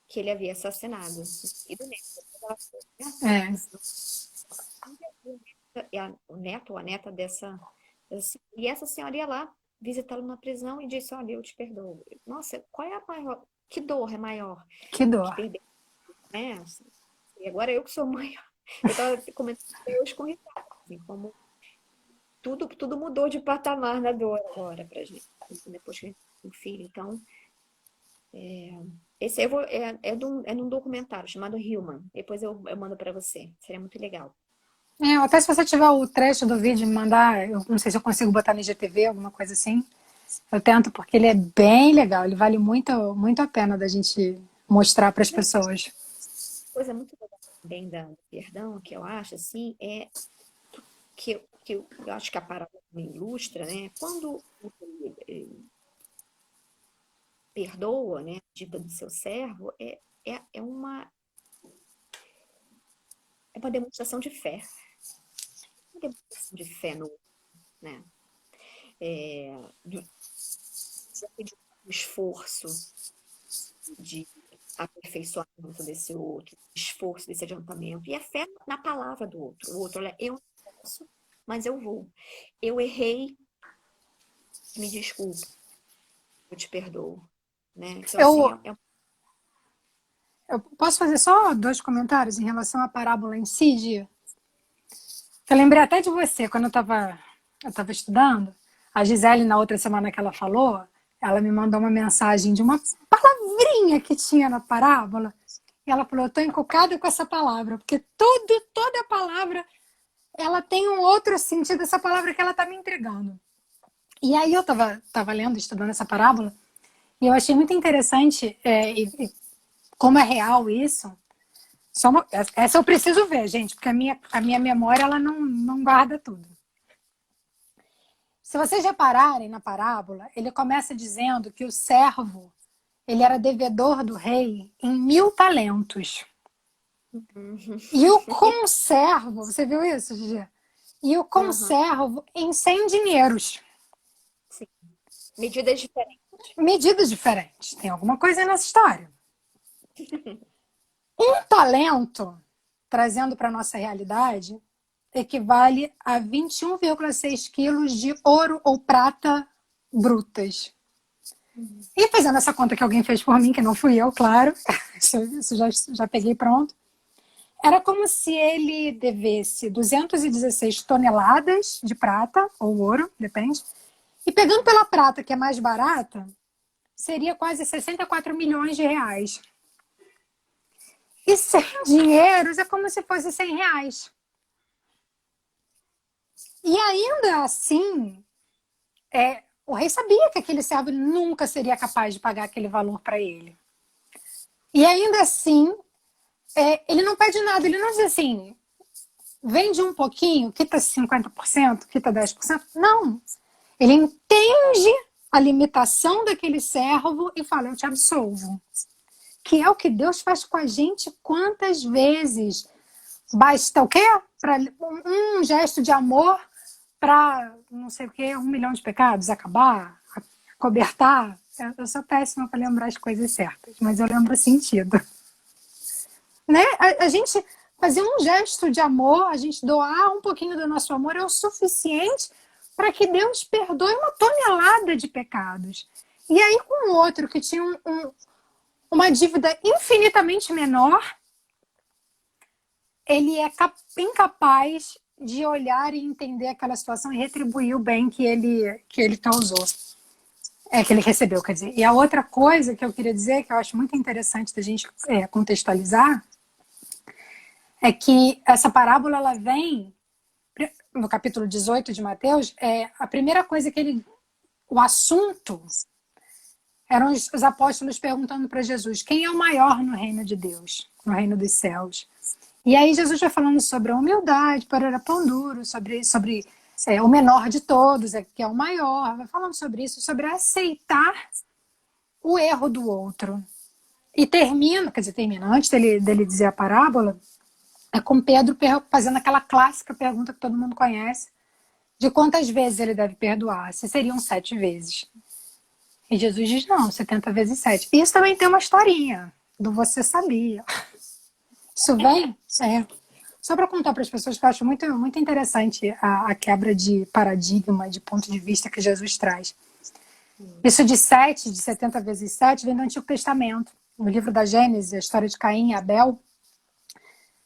que ele havia assassinado. E do neto. É. O neto ou a neta dessa. E essa senhora ia lá visitá-lo na prisão e disse: Olha, eu te perdoo. Nossa, qual é a maior? Que dor é maior? Que De dor. perder, né? Assim, e agora eu que sou mãe. Eu estava comentando hoje com o Ricardo, assim, como tudo mudou de patamar na dor agora pra gente, depois que a gente tem um filho. Então, esse é num documentário chamado Human. Depois eu mando para você. Seria muito legal. Até se você tiver o trecho do vídeo me mandar, eu não sei se eu consigo botar no IGTV, alguma coisa assim. Eu tento porque ele é bem legal, ele vale muito, muito a pena da gente mostrar para as Não, pessoas. coisa muito legal também do perdão, que eu acho, assim, que eu acho que a parábola me ilustra, né? Quando perdoa, né, a dívida do seu servo, é uma demonstração de fé. Uma demonstração de fé no, né? De um esforço de aperfeiçoamento desse outro, esforço desse adiantamento. E a fé na palavra do outro. O outro, olha, eu não posso, mas eu vou. Eu errei, me desculpe, eu te perdoo. Né? Então, assim, Eu, eu posso fazer só 2 comentários em relação à parábola em si, Gia? Eu lembrei até de você, quando eu tava estudando, a Gisele, na outra semana que ela falou, ela me mandou uma mensagem de uma palavrinha que tinha na parábola, e ela falou, eu estou encucada com essa palavra, porque toda palavra, ela tem um outro sentido, essa palavra que ela está me entregando. E aí eu tava lendo, estudando essa parábola, e eu achei muito interessante e como é real isso. Essa eu preciso ver, gente, porque a minha memória ela não guarda tudo. Se vocês repararem na parábola, ele começa dizendo que o servo ele era devedor do rei em 1.000 talentos. E o conservo, você viu isso, Gigi? E o uhum, conservo em 100 dinheiros. sim. Medidas diferentes. Medidas diferentes. Tem alguma coisa nessa história. Um talento, trazendo para a nossa realidade, equivale a 21,6 quilos de ouro ou prata brutas. E fazendo essa conta que alguém fez por mim, que não fui eu, claro, isso já peguei pronto. Era como se ele devesse 216 toneladas de prata, ou ouro, depende. E pegando pela prata, que é mais barata, seria quase 64 milhões de reais. E 100 dinheiros é como se fosse 100 reais. E ainda assim, o rei sabia que aquele servo nunca seria capaz de pagar aquele valor para ele. E ainda assim, ele não pede nada, ele não diz assim, vende um pouquinho, quita 50%, quita 10%. Não. Ele entende a limitação daquele servo e fala, eu te absolvo. Que é o que Deus faz com a gente quantas vezes. Basta o quê? Pra, um gesto de amor para, não sei o quê, 1 milhão de pecados, acabar, cobertar. Eu sou péssima para lembrar as coisas certas, mas eu lembro o sentido. Né? A gente fazer um gesto de amor, a gente doar um pouquinho do nosso amor é o suficiente para que Deus perdoe uma tonelada de pecados. E aí, com o outro que tinha uma dívida infinitamente menor, ele é incapaz de olhar e entender aquela situação e retribuir o bem que ele causou. Que ele recebeu, quer dizer. E a outra coisa que eu queria dizer, que eu acho muito interessante da gente contextualizar, é que essa parábola, ela vem, no capítulo 18 de Mateus, a primeira coisa que o assunto, eram os apóstolos perguntando para Jesus, quem é o maior no reino de Deus, no reino dos céus? E aí Jesus vai falando sobre a humildade, para pão duro, sobre o menor de todos, que é o maior, vai falando sobre isso, sobre aceitar o erro do outro. E termina, antes dele dizer a parábola, é com Pedro fazendo aquela clássica pergunta que todo mundo conhece, de quantas vezes ele deve perdoar, se seriam 7 vezes. E Jesus diz, não, 70 vezes 7. E isso também tem uma historinha, do você sabia. Isso vem, só para contar para as pessoas que eu acho muito, muito interessante a quebra de paradigma, de ponto de vista que Jesus traz. Isso de 70 vezes 7, vem do Antigo Testamento. No livro da Gênesis, a história de Caim e Abel.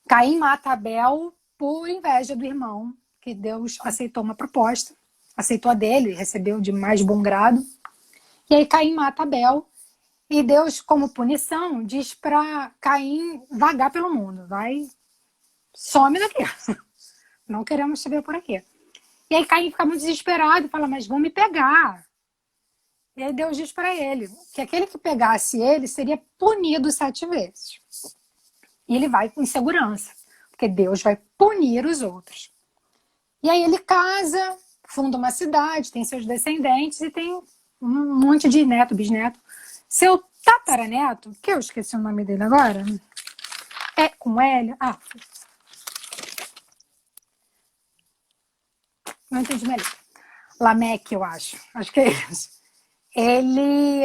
Caim mata Abel por inveja do irmão, que Deus aceitou uma proposta, aceitou a dele, recebeu de mais bom grado. E aí Caim mata Abel, e Deus, como punição, diz para Caim vagar pelo mundo, some daqui, não queremos te ver por aqui. E aí Caim fica muito desesperado e fala, mas vão me pegar. E aí Deus diz para ele que aquele que pegasse ele seria punido 7 vezes. E ele vai com insegurança, porque Deus vai punir os outros. E aí ele casa, funda uma cidade, tem seus descendentes e tem um monte de neto, bisneto. Seu tataraneto, que eu esqueci o nome dele agora, é com L. Não entendi melhor. Lameque, eu acho. Acho que é isso. Ele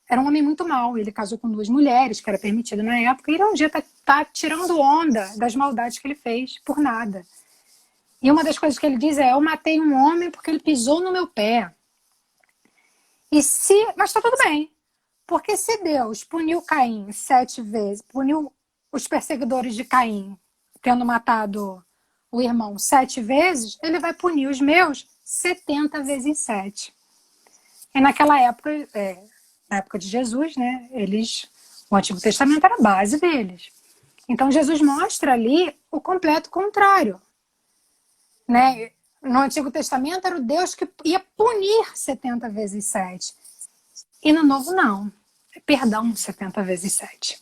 era um homem muito mau. Ele casou com 2 mulheres, que era permitido na época, e ele um dia tá tirando onda das maldades que ele fez por nada. E uma das coisas que ele diz eu matei um homem porque ele pisou no meu pé. Mas tá tudo bem. Porque se Deus puniu Caim 7 vezes, puniu os perseguidores de Caim, tendo matado o irmão 7 vezes, ele vai punir os meus 70 vezes 7. E naquela época, na época de Jesus, né, o Antigo Testamento era a base deles. Então Jesus mostra ali o completo contrário. Né? No Antigo Testamento era o Deus que ia punir 70 vezes 7. E no Novo não. Perdão 70 vezes 7.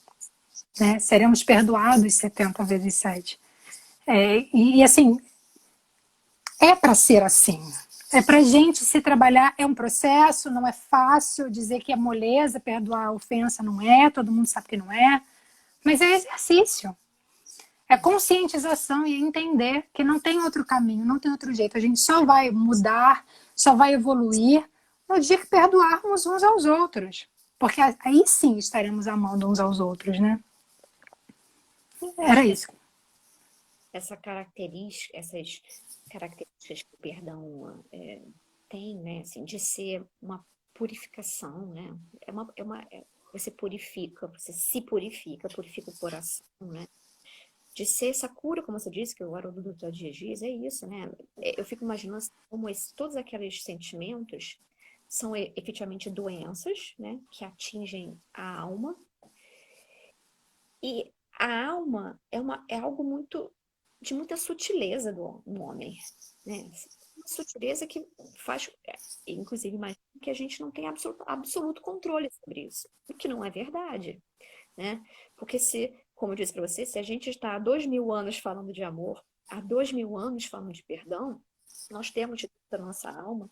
Né? Seremos perdoados 70 vezes 7. E assim, é para ser assim. É para a gente se trabalhar, é um processo, não é fácil dizer que é moleza, perdoar a ofensa não é, todo mundo sabe que não é, mas é exercício. É conscientização e entender que não tem outro caminho, não tem outro jeito. A gente só vai mudar, só vai evoluir no dia que perdoarmos uns aos outros. Porque aí sim estaremos amando uns aos outros, né? Era isso. Essas características que o perdão tem, né, assim, de ser uma purificação, né? Você purifica, você se purifica, purifica o coração, né? De ser essa cura, como você disse, que o Haroldo Dutra diz, é isso, né? Eu fico imaginando assim, como todos aqueles sentimentos são efetivamente doenças, né? Que atingem a alma. E a alma é algo de muita sutileza do homem, né? Uma sutileza que faz, inclusive, imagino que a gente não tem absoluto controle sobre isso, o que não é verdade, né? Porque como eu disse para você, se a gente está há 2000 anos falando de amor, há 2000 anos falando de perdão, nós temos dentro da nossa alma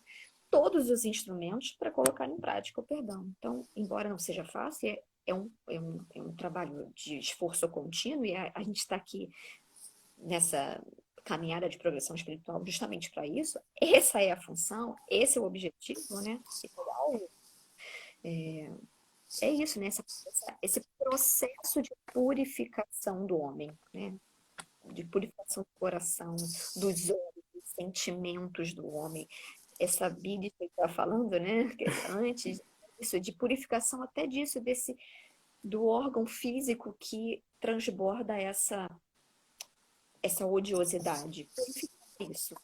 todos os instrumentos para colocar em prática o perdão. Então, embora não seja fácil, é um trabalho de esforço contínuo e a gente está aqui nessa caminhada de progressão espiritual justamente para isso. Essa é a função, esse é o objetivo, né? É isso, né? Esse processo de purificação do homem, né? De purificação do coração, dos olhos, dos sentimentos do homem. Essa Bíblia que eu estava falando, né? Antes, isso, de purificação até disso, do órgão físico que transborda essa odiosidade. Purificar isso.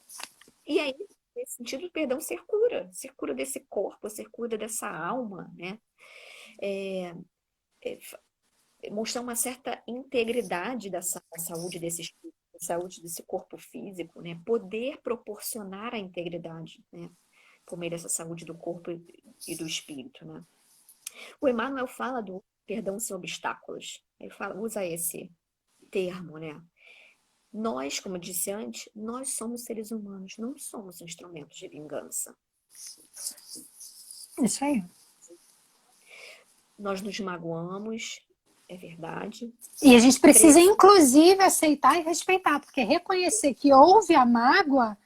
E aí, nesse sentido, o perdão ser cura desse corpo, ser cura dessa alma, né? Mostrar uma certa integridade da saúde desse espírito, da saúde desse corpo físico, né? Poder proporcionar a integridade, né? Por meio dessa saúde do corpo e do espírito, né? O Emmanuel fala do perdão sem obstáculos. Ele usa esse termo, né? Nós, como eu disse antes, nós somos seres humanos, não somos instrumentos de vingança. Isso aí. Nós nos magoamos, é verdade. E a gente precisa, inclusive, aceitar e respeitar, porque reconhecer que houve a mágoa,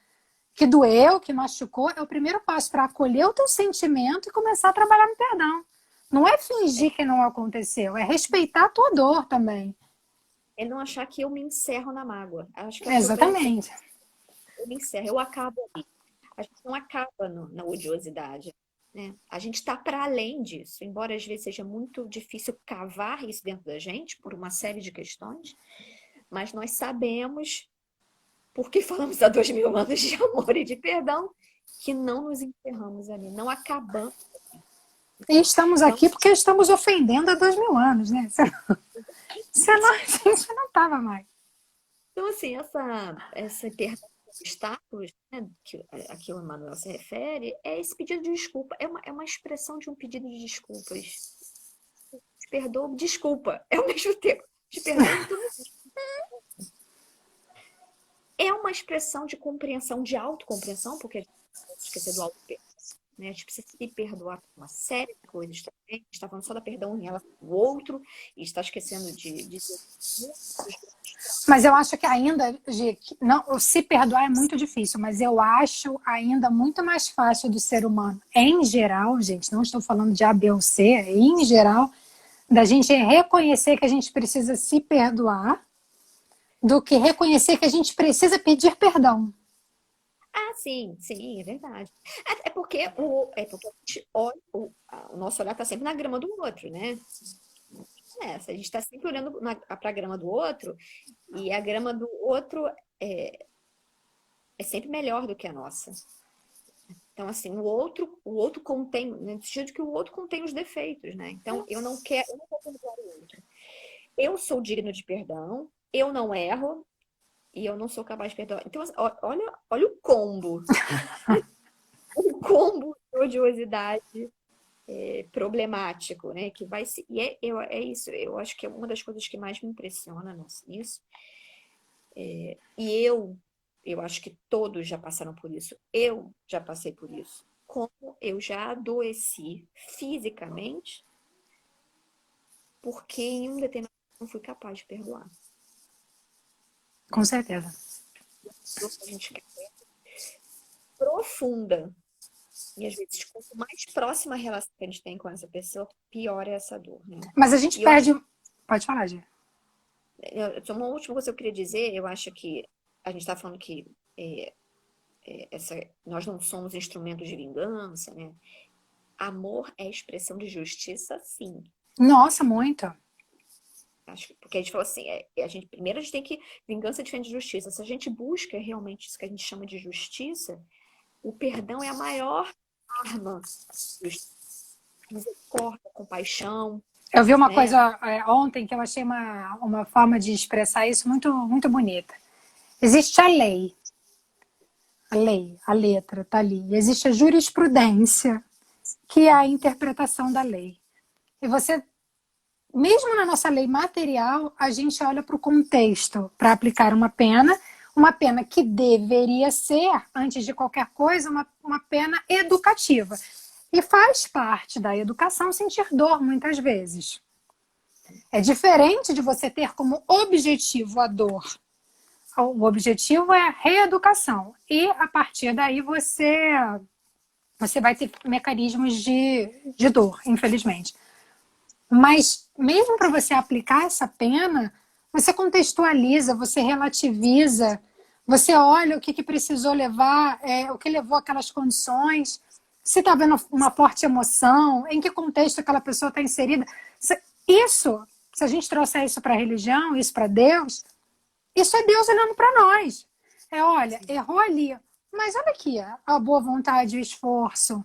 que doeu, que machucou, é o primeiro passo para acolher o teu sentimento e começar a trabalhar no perdão. Não é fingir que não aconteceu, é respeitar a tua dor também. É não achar que eu me encerro na mágoa. Acho que Exatamente. Eu me encerro, eu acabo ali. A gente não acaba na odiosidade, né? A gente está para além disso, embora às vezes seja muito difícil cavar isso dentro da gente por uma série de questões, mas nós sabemos, porque falamos há 2000 anos de amor e de perdão, que não nos encerramos ali, não acabamos. E estamos aqui porque estamos ofendendo há 2000 anos, né? Senão a gente não estava mais. Então, assim, essa perdão de obstáculos, né, que aqui o Emmanuel se refere, é esse pedido de desculpa. É uma expressão de um pedido de desculpas. Te perdoo, desculpa. É o mesmo tempo. Te perdoo, então é uma expressão de compreensão, de autocompreensão, porque a gente não pode esquecer do auto-perdão, né? A gente precisa se perdoar por uma série de coisas também. A gente está falando só da perdão em relação ao outro e está esquecendo de dizer. Mas eu acho que ainda, Gi, não, se perdoar é muito difícil, mas eu acho ainda muito mais fácil do ser humano, em geral, gente, não estou falando de A, B ou C, em geral, da gente reconhecer que a gente precisa se perdoar do que reconhecer que a gente precisa pedir perdão. Ah, sim, sim, é verdade. É porque a gente olha, o nosso olhar está sempre na grama do outro, né? A gente está sempre olhando para a grama do outro e a grama do outro é sempre melhor do que a nossa. Então, assim, o outro contém, no sentido de que o outro contém os defeitos, né? Então, eu não vou perdoar o outro. Eu sou digno de perdão, eu não erro e eu não sou capaz de perdoar. Então, olha o combo. O combo de odiosidade problemático, né? Que vai se. É isso, eu acho que é uma das coisas que mais me impressiona nisso. E eu acho que todos já passaram por isso. Eu já passei por isso. Como eu já adoeci fisicamente, porque em um determinado momento não fui capaz de perdoar. Com certeza. A gente quer profunda. E às vezes, quanto mais próxima a relação que a gente tem com essa pessoa, pior é essa dor, né? Mas a gente perde. Pode falar, Gi. Uma última coisa que eu queria dizer, eu acho que a gente está falando que nós não somos instrumentos de vingança, né? amor é expressão de justiça, sim. Nossa, muito. Acho porque a gente falou assim, primeiro a gente tem que vingança é diferente de justiça. Se a gente busca realmente isso que a gente chama de justiça, o perdão é a maior arma. Misericórdia, compaixão, Eu vi uma né? coisa ontem que eu achei uma forma de expressar isso muito, muito bonita. Existe a lei, a letra está ali. Existe a jurisprudência, que é a interpretação da lei. E você, mesmo na nossa lei material, a gente olha para o contexto para aplicar uma pena que deveria ser, antes de qualquer coisa, uma pena educativa. E faz parte da educação sentir dor, muitas vezes. É diferente de você ter como objetivo a dor. O objetivo é a reeducação. E, a partir daí, você vai ter mecanismos de dor, infelizmente. Mas, mesmo para você aplicar essa pena, você contextualiza, você relativiza, você olha o que precisou levar, o que levou aquelas condições, se está vendo uma forte emoção, em que contexto aquela pessoa está inserida. Isso, se a gente trouxer isso para a religião, isso para Deus, isso é Deus olhando para nós. Olha, errou ali, mas olha aqui, a boa vontade e o esforço.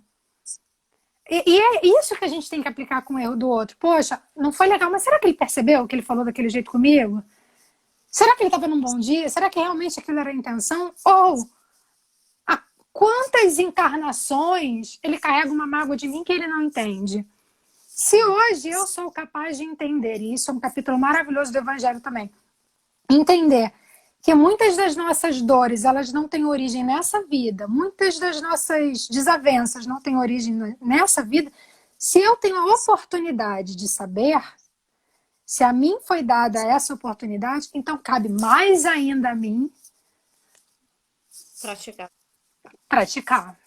E é isso que a gente tem que aplicar com o erro do outro. Poxa, não foi legal, mas será que ele percebeu que ele falou daquele jeito comigo? Será que ele estava num bom dia? Será que realmente aquilo era a intenção? Ou há quantas encarnações ele carrega uma mágoa de mim que ele não entende? Se hoje eu sou capaz de entender, e isso é um capítulo maravilhoso do Evangelho também, entender que muitas das nossas dores, elas não têm origem nessa vida, muitas das nossas desavenças não têm origem nessa vida, se eu tenho a oportunidade de saber, se a mim foi dada essa oportunidade, então cabe mais ainda a mim praticar.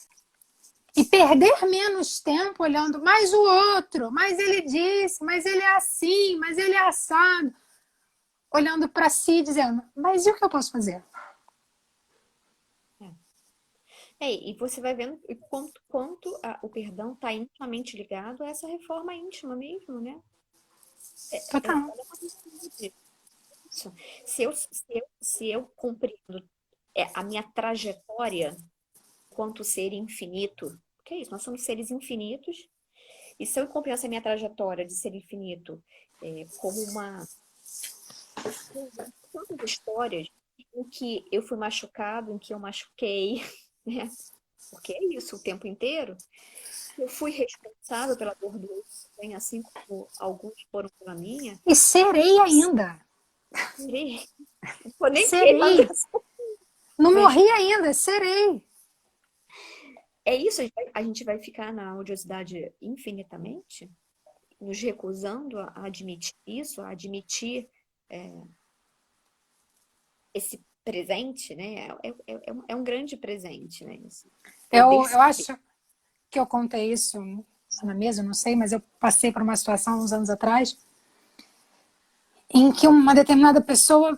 E perder menos tempo olhando mais o outro, mas ele disse, mas ele é assim, mas ele é assado. Olhando para si, dizendo, mas e o que eu posso fazer? E você vai vendo quanto o perdão está intimamente ligado a essa reforma íntima mesmo, né? Total. Isso. Se eu compreendo a minha trajetória quanto ser infinito, que é isso, nós somos seres infinitos, e se eu compreendo essa minha trajetória de ser infinito como quantas histórias em que eu fui machucado, em que eu machuquei, né? Porque é isso o tempo inteiro. Eu fui responsável pela dor do outro, também, assim como alguns foram pela minha. E serei ainda. Serei. Eu nem serei. Não mas morri ainda, serei. é isso, a gente vai ficar na odiosidade infinitamente, nos recusando a admitir isso, a admitir esse presente, né? É um grande presente, né? Eu acho que eu contei isso na mesa, não sei, mas eu passei por uma situação uns anos atrás em que uma determinada pessoa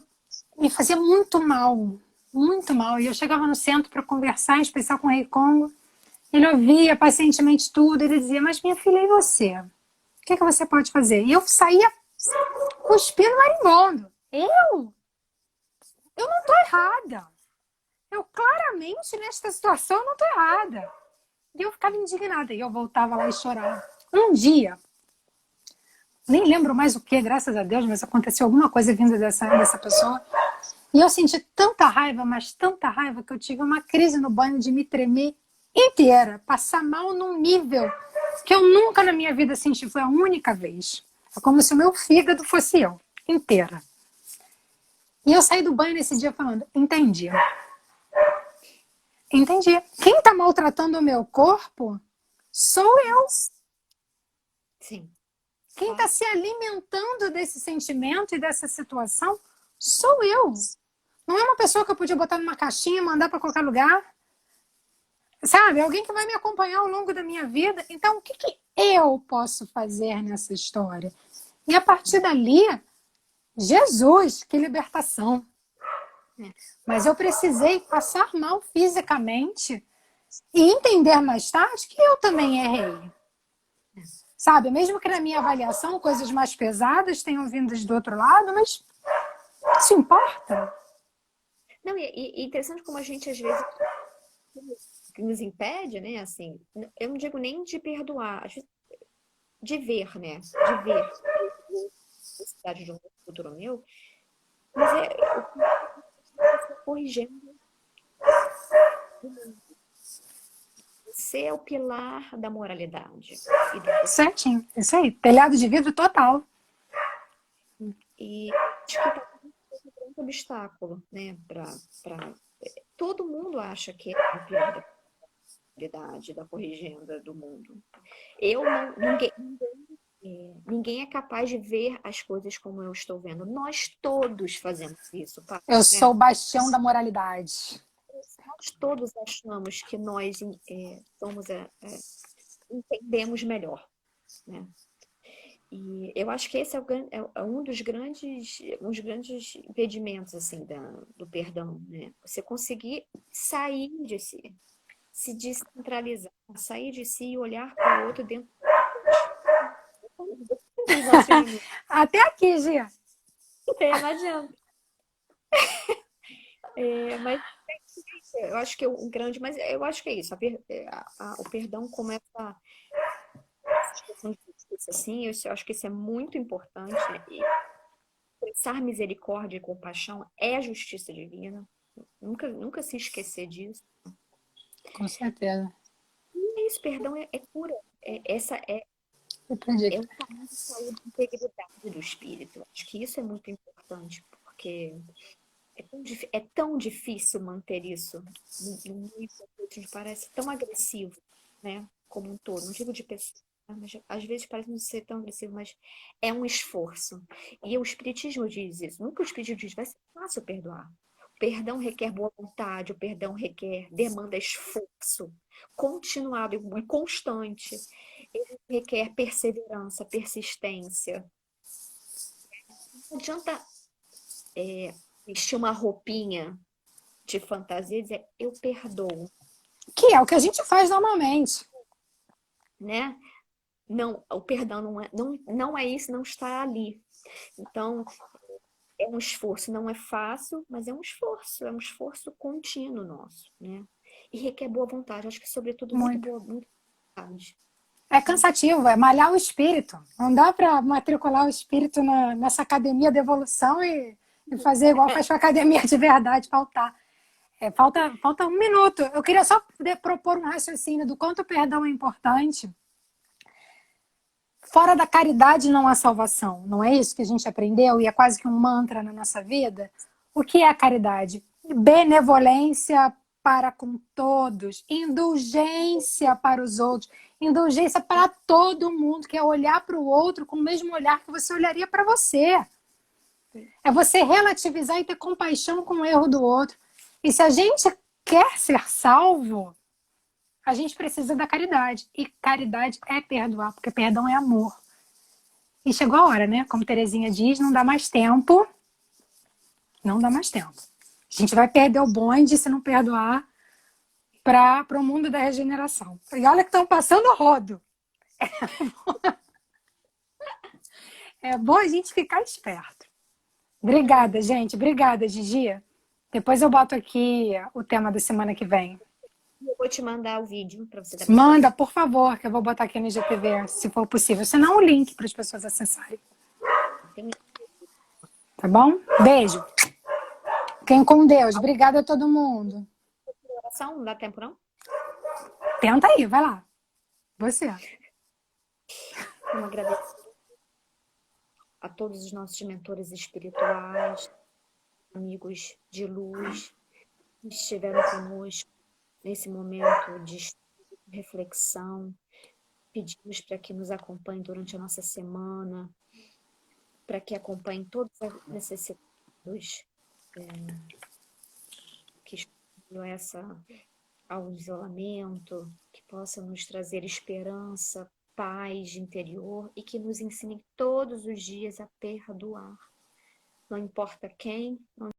me fazia muito mal, muito mal. E eu chegava no centro para conversar, em especial com o Rei Congo. Ele ouvia pacientemente tudo, ele dizia, mas minha filha, e você? O que você pode fazer? E eu saía cuspindo marimbondo. Eu não estou errada. Eu claramente, nesta situação, não estou errada. E eu ficava indignada. E eu voltava lá e chorava. Um dia, nem lembro mais o que, graças a Deus, mas aconteceu alguma coisa vinda dessa pessoa. E eu senti tanta raiva, mas tanta raiva, que eu tive uma crise no banho de me tremer inteira. Passar mal num nível que eu nunca na minha vida senti. Foi a única vez. É como se o meu fígado fosse eu, inteira. E eu saí do banho nesse dia falando, entendi. Entendi. Quem está maltratando o meu corpo sou eu. Sim. Quem está se alimentando desse sentimento e dessa situação sou eu. Não é uma pessoa que eu podia botar numa caixinha e mandar para qualquer lugar. Sabe? Alguém que vai me acompanhar ao longo da minha vida. Então, o que eu posso fazer nessa história? E a partir dali, Jesus, que libertação. Mas eu precisei passar mal fisicamente e entender mais tarde que eu também errei. Sabe? Mesmo que na minha avaliação coisas mais pesadas tenham vindo do outro lado, mas isso importa. Não, e interessante como a gente, às vezes, que nos impede, né? Assim, eu não digo nem de perdoar, de ver, né? De ver a necessidade de um futuro meu, mas o que está corrigindo o mundo. Você é o pilar da moralidade e do Certinho, isso aí. Telhado de vidro total. e acho que está um grande obstáculo, né? Todo mundo acha que é o pilar da moralidade, da corrigenda do mundo. Eu não, ninguém é capaz de ver as coisas como eu estou vendo. Nós todos fazemos isso, Eu Paty, sou né? o bastião da moralidade. Nós todos achamos que nós somos, entendemos melhor, né? E eu acho que esse é um dos grandes impedimentos assim do perdão, né? Você conseguir sair de si, se descentralizar, sair de si e olhar para o outro dentro dos nossos limites. Até aqui, Gia. Não adianta. Mas eu acho que é um grande, mas eu acho que é isso. O perdão começa essa questão de justiça, assim, eu acho que isso é muito importante, né? E expressar misericórdia e compaixão é a justiça divina. Nunca se esquecer disso. Com certeza. E é isso, perdão é cura. Essa Eu é acredito. um caminho de saúde e integridade do espírito. Eu acho que isso é muito importante, porque é tão difícil manter isso no meio que a gente parece tão agressivo, né? Como um todo. Não digo de pessoa, né, mas às vezes parece não ser tão agressivo, mas é um esforço. E o Espiritismo diz isso. Nunca o Espiritismo diz, vai ser fácil perdoar. O perdão requer boa vontade, o perdão demanda esforço continuado e constante. Ele requer perseverança, persistência. Não adianta vestir uma roupinha de fantasia e dizer eu perdoo, Que é o que a gente faz normalmente. né? Não, o perdão não é isso, não está ali. Então, é um esforço, não é fácil, mas é um esforço contínuo nosso, né? E requer boa vontade, acho que sobretudo Muito. muita vontade. É cansativo, é malhar o espírito. Não dá para matricular o espírito nessa academia de evolução e fazer igual faz com a academia de verdade, faltar. Falta um minuto. Eu queria só poder propor um raciocínio do quanto o perdão é importante. Fora da caridade não há salvação. Não é isso que a gente aprendeu e é quase que um mantra na nossa vida? O que é a caridade? Benevolência para com todos, indulgência para os outros, indulgência para todo mundo, que é olhar para o outro com o mesmo olhar que você olharia para você. É você relativizar e ter compaixão com o erro do outro. E se a gente quer ser salvo, a gente precisa da caridade. E caridade é perdoar, porque perdão é amor. E chegou a hora, né? Como Terezinha diz, não dá mais tempo. Não dá mais tempo. A gente vai perder o bonde se não perdoar para o mundo da regeneração. E olha que estão passando o rodo. É bom a gente ficar esperto. Obrigada, gente. Obrigada, Gigi. Depois eu boto aqui o tema da semana que vem. Eu vou te mandar o vídeo para você dar para Manda, por favor, que eu vou botar aqui no IGTV, se for possível. Senão o link para as pessoas acessarem. Tá bom? Beijo. Fiquem com Deus. Obrigada a todo mundo. Oração, não dá tempo não? Tenta aí, vai lá. Você. Vamos agradecer a todos os nossos mentores espirituais, amigos de luz, que estiveram conosco nesse momento de reflexão. Pedimos para que nos acompanhem durante a nossa semana, para que acompanhem todas as necessidades que estão ao isolamento, que possa nos trazer esperança, paz interior e que nos ensine todos os dias a perdoar. Não importa quem, não